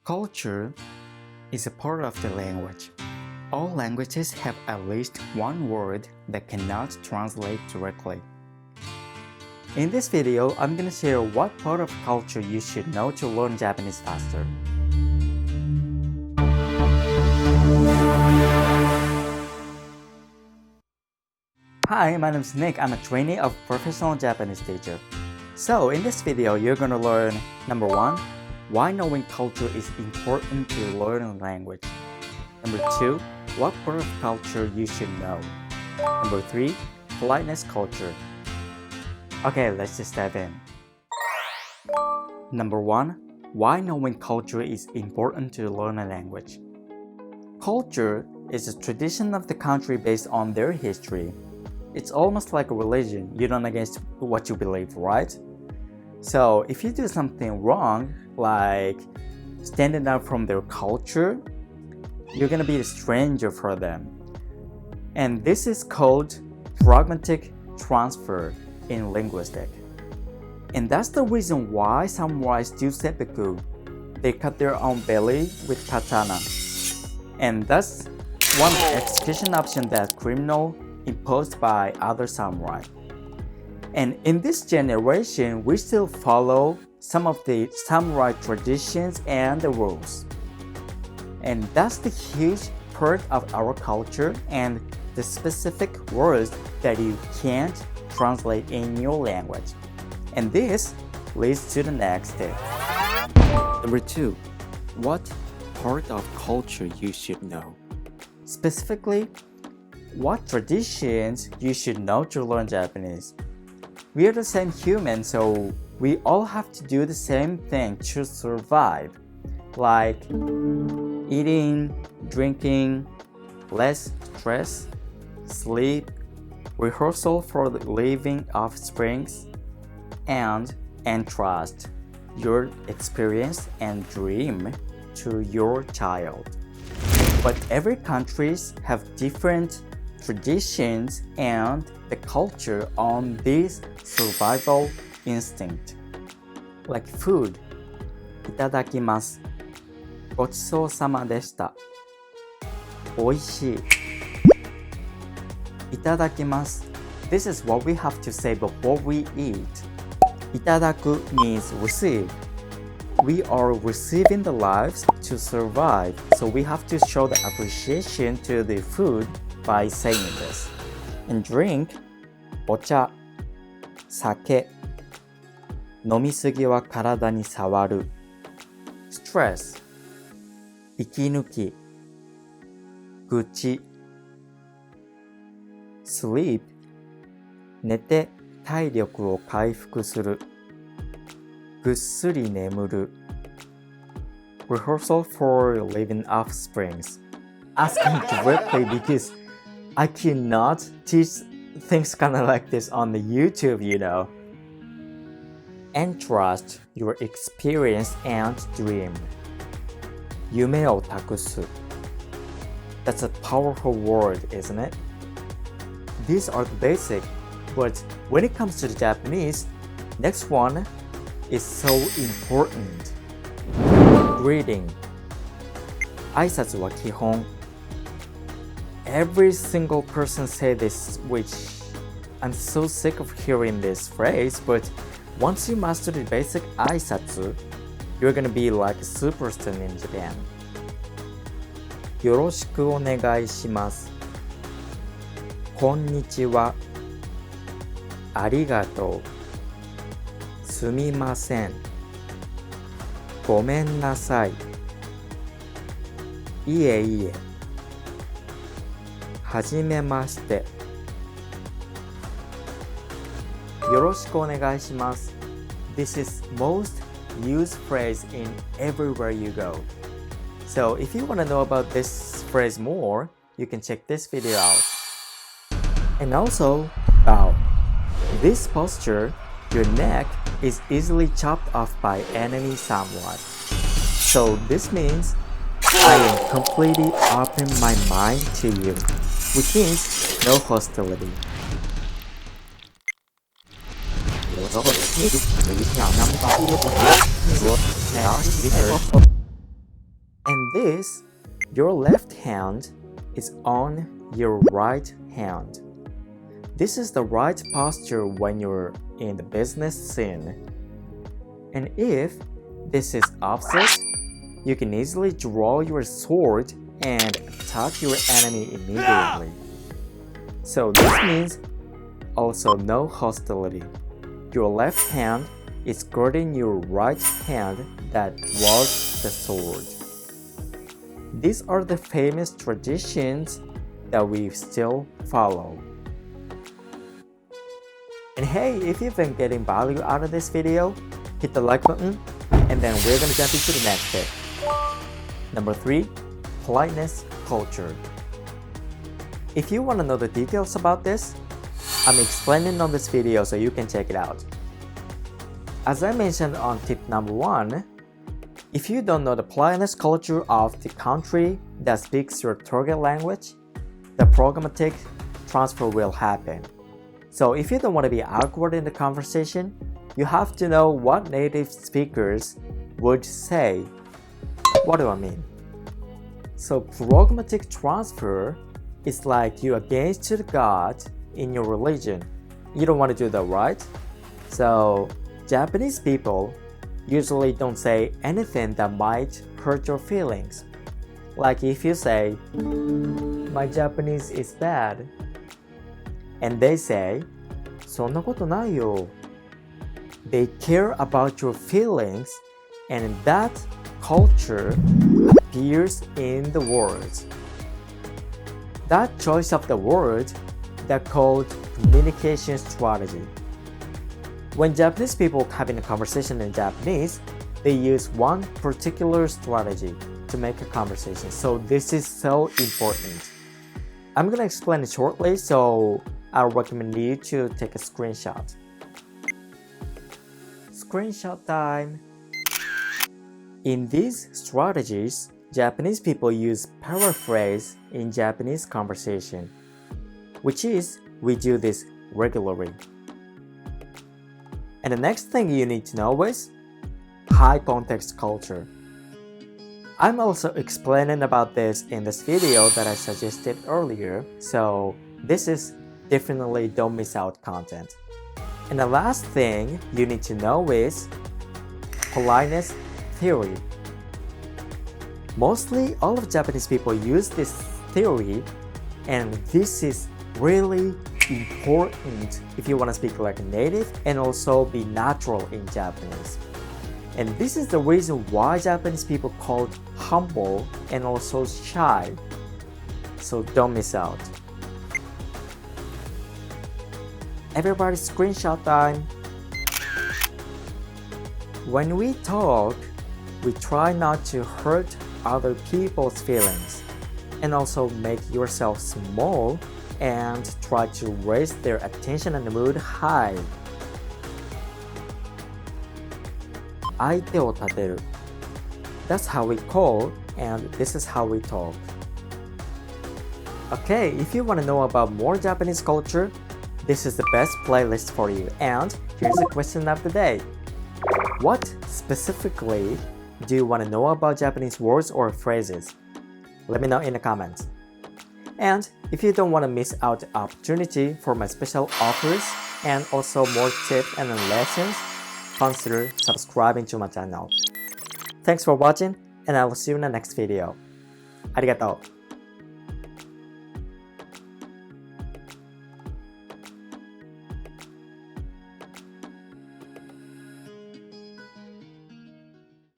Culture is a part of the language. All languages have at least one word that cannot translate directly. In this video, I'm going to share what part of culture you should know to learn Japanese faster. Hi, my name is Nick. I'm a trainee of professional Japanese teacher. So in this video, you're going to learn number 1, why knowing culture is important to learn a language. Number 2, what part of culture you should know. Number 3, politeness culture. Okay, let's just dive in. Number 1, why knowing culture is important to learn a language. Culture is a tradition of the country based on their history. It's almost like a religion. You don't against what you believe, right? So if you do something wrong, like standing out from their culture, you're gonna be a stranger for them. And this is called pragmatic transfer in linguistics. And that's the reason why samurais do seppuku. They cut their own belly with katana. And that's one execution option that criminal imposed by other samurai. And in this generation, we still follow some of the samurai traditions and the rules. And that's the huge part of our culture and the specific words that you can't translate in your language. And this leads to the next step. Number 2, what part of culture you should know. Specifically, what traditions you should know to learn Japanese. We are the same human, so we all have to do the same thing to survive, like eating, drinking, less stress, sleep, rehearsal for the living offsprings, and entrust your experience and dream to your child. But every countries have different traditions and the culture on this survival instinct. Like food, いただきます。ごちそうさまでした。おいしい。いただきます。This is what we have to say before we eat. いただく means receive. We are receiving the lives to survive, so we have to show the appreciation to the food by saying this. And drink, お茶、酒、飲みすぎは体に触る。Stress, 息抜き、愚痴。Sleep, 寝て体力を回復する。ぐっすり眠る。Rehearsal for living offsprings. Asking directly because I cannot teach things kind of like this on the YouTube, you know. Entrust your experience and dream. 夢を託す。That's a powerful word, isn't it? These are the basic, but when it comes to the Japanese, next one is so important. Greeting. 挨拶は基本。Every single person say this, which I'm so sick of hearing this phrase, but once you master the basic 挨拶, you're gonna be like a superstar in Japan. よろしくお願いします。こんにちは。ありがとう。すみません。ごめんなさい。いえいえ。はじめまして。よろしくお願いします。This is most used phrase in everywhere you go. So if you want to know about this phrase more, you can check this video out. And also, bow. This posture, your neck is easily chopped off by enemy samurai. So this means I am completely open my mind to you, which means no hostility. So, 所以你想那么大一个不同，我 now 一个 this, your left hand is on your right hand. This is the right posture when you're in the business scene. And if this is opposite, you can easily draw your sword and attack your enemy immediately. So this means also no hostility. Your left hand is guarding your right hand that draws the sword. These are the famous traditions that we still follow. And hey, if you've been getting value out of this video, hit the like button, and then we're gonna jump into the next tip. Number 3, politeness culture. If you want to know the details about this, I'm explaining on this video so you can check it out. As I mentioned on tip number 1, if you don't know the politeness culture of the country that speaks your target language, the programmatic transfer will happen. So if you don't want to be awkward in the conversation, you have to know what native speakers would say. What do I mean? So programmatic transfer is like you against the God in your religion. You don't want to do that, right? So Japanese people usually don't say anything that might hurt your feelings. Like if you say, "My Japanese is bad," and they say, "そんなことないよ." They care about your feelings, and that culture appears in the words. That choice of the word that called communication strategy. When Japanese people having a conversation in Japanese, they use one particular strategy to make a conversation. So this is so important. I'm gonna explain it shortly, so I recommend you to take a screenshot. Screenshot time. In these strategies, Japanese people use paraphrase in Japanese conversation, which is we do this regularly. And the next thing you need to know is high context culture. I'm also explaining about this in this video that I suggested earlier, so this is definitely don't miss out content. And the last thing you need to know is politeness theory. Mostly all of Japanese people use this theory, and this is really important if you want to speak like a native and also be natural in Japanese. And this is the reason why Japanese people called humble and also shy. So don't miss out. Everybody screenshot time. When we talk, we try not to hurt other people's feelings and also make yourself small and try to raise their attention and mood high. 相手を立てる. That's how we call, and this is how we talk. Okay, if you want to know about more Japanese culture, this is the best playlist for you. And here's the question of the day. What specifically do you want to know about Japanese words or phrases? Let me know in the comments. And if you don't want to miss out the opportunity for my special offers and also more tips and lessons, consider subscribing to my channel. Thanks for watching, and I will see you in the next video. ありがとう。